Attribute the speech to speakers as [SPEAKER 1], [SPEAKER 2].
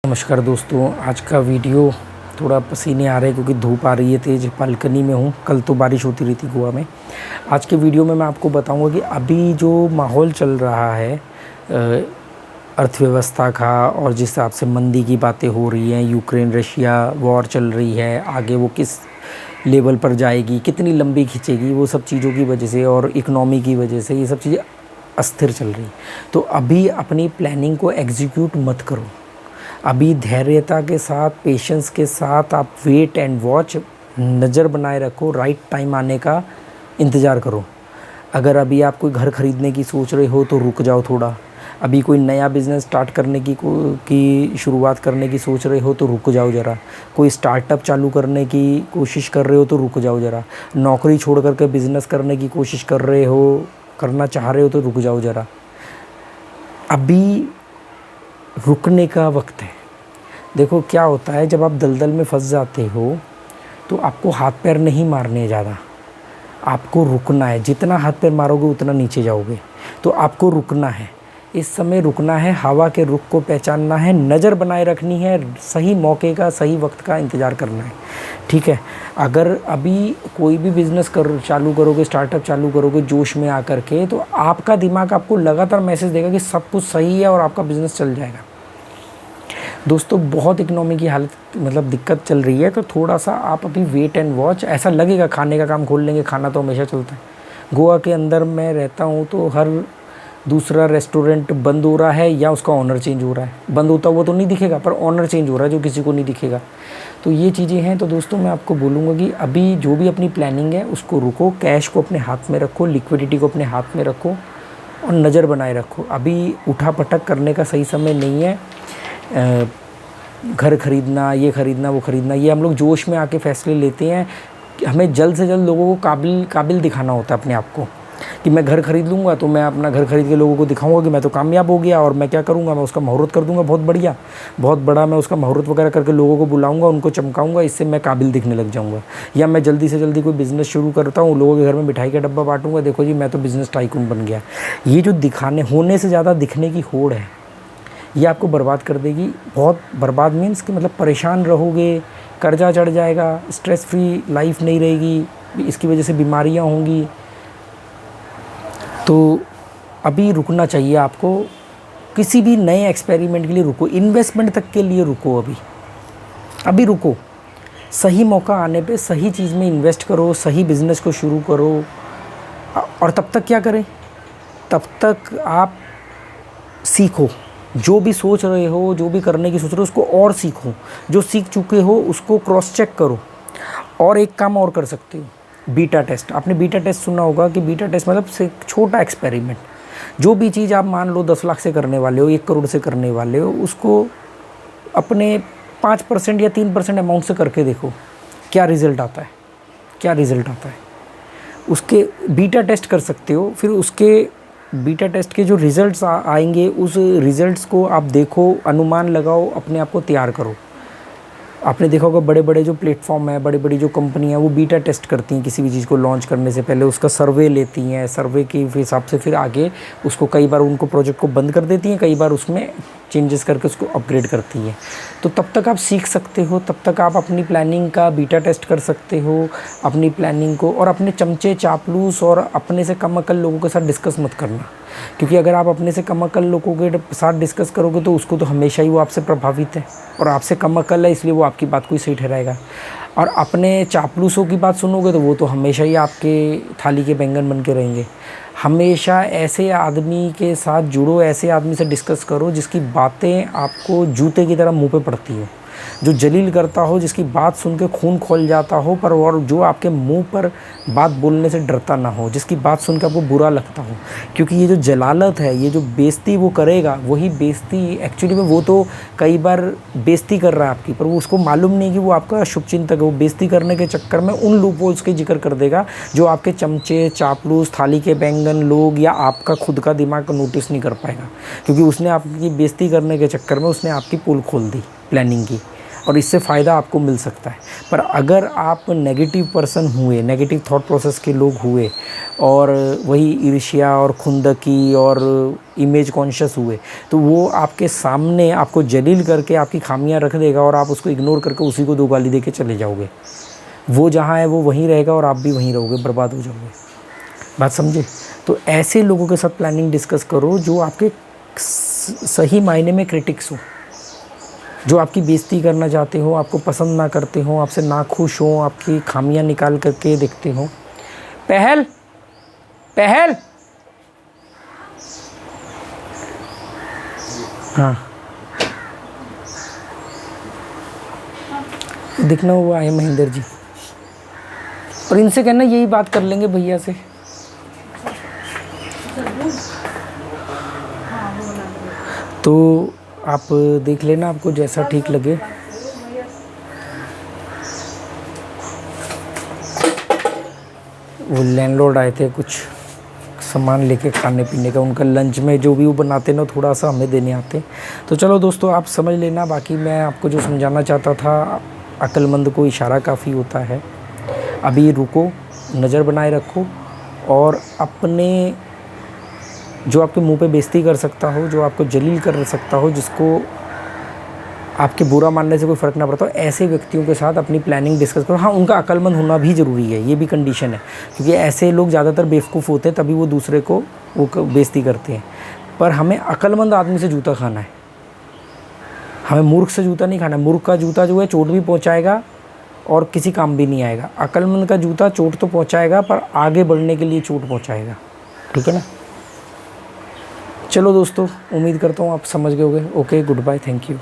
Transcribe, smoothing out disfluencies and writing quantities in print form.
[SPEAKER 1] नमस्कार दोस्तों, आज का वीडियो थोड़ा पसीने आ रहे हैं क्योंकि धूप आ रही है तेज़। बालकनी में हूँ, कल तो बारिश होती रही थी गोवा में। आज के वीडियो में मैं आपको बताऊंगा कि अभी जो माहौल चल रहा है अर्थव्यवस्था का, और जिस हिसाब से मंदी की बातें हो रही हैं, यूक्रेन रशिया वॉर चल रही है, आगे वो किस लेवल पर जाएगी, कितनी लंबी खींचेगी, वो सब चीज़ों की वजह से और इकनॉमी की वजह से ये सब चीज़ें अस्थिर चल रही। तो अभी अपनी प्लानिंग को एग्जीक्यूट मत करो। अभी धैर्यता के साथ, पेशेंस के साथ आप वेट एंड वॉच, नज़र बनाए रखो, राइट टाइम आने का इंतज़ार करो। अगर अभी आप कोई घर ख़रीदने की सोच रहे हो तो रुक जाओ थोड़ा। अभी कोई नया बिज़नेस स्टार्ट करने की शुरुआत करने की सोच रहे हो तो रुक जाओ ज़रा। कोई स्टार्टअप चालू करने की कोशिश कर रहे हो तो रुक जाओ ज़रा। नौकरी छोड़ करके बिज़नेस करने की कोशिश कर रहे हो, करना चाह रहे हो तो रुक जाओ ज़रा। अभी रुकने का वक्त है। देखो क्या होता है, जब आप दलदल में फंस जाते हो तो आपको हाथ पैर नहीं मारने ज़्यादा, आपको रुकना है। जितना हाथ पैर मारोगे उतना नीचे जाओगे। तो आपको रुकना है, इस समय रुकना है, हवा के रुख को पहचानना है, नज़र बनाए रखनी है, सही मौके का, सही वक्त का इंतज़ार करना है। ठीक है। अगर अभी कोई भी बिज़नेस चालू करोगे, स्टार्टअप चालू करोगे जोश में आकर के, तो आपका दिमाग आपको लगातार मैसेज देगा कि सब कुछ सही है और आपका बिज़नेस चल जाएगा। दोस्तों, बहुत इकनॉमी की हालत दिक्कत चल रही है, तो थोड़ा सा आप अभी वेट एंड वॉच। ऐसा लगेगा खाने का काम खोल लेंगे, खाना तो हमेशा चलता है। गोवा के अंदर मैं रहता हूँ तो हर दूसरा रेस्टोरेंट बंद हो रहा है या उसका ऑनर चेंज हो रहा है। बंद होता हुआ तो नहीं दिखेगा, पर ऑनर चेंज हो रहा है जो किसी को नहीं दिखेगा। तो ये चीज़ें हैं। तो दोस्तों, मैं आपको बोलूँगा कि अभी जो भी अपनी प्लानिंग है उसको रुको, कैश को अपने हाथ में रखो, लिक्विडिटी को अपने हाथ में रखो और नज़र बनाए रखो। अभी उठा पटक करने का सही समय नहीं है। घर खरीदना, ये खरीदना, वो खरीदना, ये हम लोग जोश में आके फैसले लेते हैं। हमें जल्द से जल्द लोगों को काबिल दिखाना होता है अपने आप को, कि मैं घर खरीद लूँगा तो मैं अपना घर खरीद के लोगों को दिखाऊंगा कि मैं तो कामयाब हो गया। और मैं क्या करूँगा, मैं उसका मुहूर्त कर दूँगा बहुत बढ़िया, बहुत बड़ा। मैं उसका मुहूर्त वगैरह करके लोगों को बुलाऊँगा, उनको चमकाऊँगा, इससे मैं काबिल दिखने लग जाऊँगा। या मैं जल्दी से जल्दी कोई बिज़नेस शुरू करता हूँ, लोगों के घर में मिठाई का डब्बा बांटूँगा, देखो जी मैं तो बिज़नेस टाइकून बन गया। ये जो दिखाने होने से ज़्यादा दिखने की होड़ है, ये आपको बर्बाद कर देगी। बहुत बर्बाद मीन्स कि परेशान रहोगे, कर्जा चढ़ जाएगा, स्ट्रेस फ्री लाइफ नहीं रहेगी, इसकी वजह से बीमारियां होंगी। तो अभी रुकना चाहिए आपको। किसी भी नए एक्सपेरिमेंट के लिए रुको, इन्वेस्टमेंट तक के लिए रुको। अभी रुको। सही मौका आने पे सही चीज़ में इन्वेस्ट करो, सही बिज़नेस को शुरू करो। और तब तक क्या करें, तब तक आप सीखो। जो भी सोच रहे हो, जो भी करने की सोच रहे हो, उसको और सीखो। जो सीख चुके हो उसको क्रॉस चेक करो। और एक काम और कर सकते हो, बीटा टेस्ट। आपने बीटा टेस्ट सुना होगा कि बीटा टेस्ट से छोटा एक्सपेरिमेंट। जो भी चीज़ आप मान लो 10 लाख से करने वाले हो, 1 करोड़ से करने वाले हो, उसको अपने 5% या 3% अमाउंट से करके देखो क्या रिज़ल्ट आता है, क्या रिज़ल्ट आता है। उसके बीटा टेस्ट कर सकते हो। फिर उसके बीटा टेस्ट के जो रिज़ल्ट्स आएंगे, उस रिज़ल्ट्स को आप देखो, अनुमान लगाओ, अपने आप को तैयार करो। आपने देखा होगा बड़े बड़े जो प्लेटफॉर्म है, बड़ी बड़ी जो कंपनियां, वो बीटा टेस्ट करती हैं किसी भी चीज़ को लॉन्च करने से पहले। उसका सर्वे लेती हैं, सर्वे के हिसाब से फिर आगे उसको कई बार उनको प्रोजेक्ट को बंद कर देती हैं, कई बार उसमें चेंजेस करके उसको अपग्रेड करती हैं। तो तब तक आप सीख सकते हो, तब तक आप अपनी प्लानिंग का बीटा टेस्ट कर सकते हो, अपनी प्लानिंग को। और अपने चमचे, चापलूस और अपने से कम अकल लोगों के साथ डिस्कस मत करना, क्योंकि अगर आप अपने से कम अकल लोगों के साथ डिस्कस करोगे तो उसको तो हमेशा ही वो आपसे प्रभावित है, और आपसे कम अकल है इसलिए वो आपकी बात को ही सही ठहराएगा। और अपने चापलूसों की बात सुनोगे तो वो तो हमेशा ही आपके थाली के बैंगन बन के रहेंगे। हमेशा ऐसे आदमी के साथ जुड़ो, ऐसे आदमी से डिस्कस करो जिसकी बातें आपको जूते की तरह मुंह पे पड़ती हो, जो जलील करता हो, जिसकी बात सुन के खून खौल जाता हो, पर और जो आपके मुंह पर बात बोलने से डरता ना हो, जिसकी बात सुन के आपको बुरा लगता हो। क्योंकि ये जो जलालत है, ये जो बेइज्जती वो करेगा, वही बेइज्जती एक्चुअली में वो तो कई बार बेइज्जती कर रहा है आपकी, पर वो उसको मालूम नहीं कि वो आपका शुभचिंतक है। वो बेइज्जती करने के चक्कर में उन लूपहोल्स के जिक्र कर देगा जो आपके चमचे, चापलूस, थाली के बैंगन लोग या आपका खुद का दिमाग को नोटिस नहीं कर पाएगा, क्योंकि उसने आपकी बेइज्जती करने के चक्कर में उसने आपकी पोल खोल दी प्लानिंग की। और इससे फ़ायदा आपको मिल सकता है। पर अगर आप नेगेटिव पर्सन हुए, नेगेटिव थॉट प्रोसेस के लोग हुए और वही ईर्ष्या और खुंदकी और इमेज कॉन्शियस हुए, तो वो आपके सामने आपको जलील करके आपकी खामियां रख देगा और आप उसको इग्नोर करके उसी को 2 गाली दे के चले जाओगे। वो जहाँ है वो वहीं रहेगा और आप भी वहीं रहोगे, बर्बाद हो जाओगे। बात समझे? तो ऐसे लोगों के साथ प्लानिंग डिस्कस करो जो आपके सही मायने में क्रिटिक्स हो, जो आपकी बेइज्जती करना चाहते हो, आपको पसंद ना करते हो, आपसे नाखुश हो, आपकी खामियां निकाल करके देखते हो। पहल पहल हाँ, दिखना हुआ है महेंद्र जी, और इनसे कहना यही बात कर लेंगे भैया से। तो आप देख लेना, आपको जैसा ठीक लगे। वो लैंडलॉर्ड आए थे कुछ सामान लेके खाने पीने का, उनका लंच में जो भी वो बनाते ना थोड़ा सा हमें देने आते। तो चलो दोस्तों आप समझ लेना, बाकी मैं आपको जो समझाना चाहता था, अक्लमंद को इशारा काफ़ी होता है। अभी रुको, नज़र बनाए रखो, और अपने जो आपके मुंह पे बेइज्जती कर सकता हो, जो आपको जलील कर सकता हो, जिसको आपके बुरा मानने से कोई फ़र्क ना पड़ता हो, ऐसे व्यक्तियों के साथ अपनी प्लानिंग डिस्कस करो। हाँ, उनका अक्लमंद होना भी ज़रूरी है, ये भी कंडीशन है, क्योंकि ऐसे लोग ज़्यादातर बेवकूफ़ होते हैं, तभी वो दूसरे को वो बेइज्जती करते हैं। पर हमें अक्लमंद आदमी से जूता खाना है, हमें मूर्ख से जूता नहीं खाना है। मूर्ख का जूता जो है चोट भी पहुँचाएगा और किसी काम भी नहीं आएगा। अक्लमंद का जूता चोट तो पहुँचाएगा पर आगे बढ़ने के लिए चोट पहुँचाएगा। ठीक है ना? चलो दोस्तों, उम्मीद करता हूँ आप समझ गए होगे। Okay, good bye, thank you.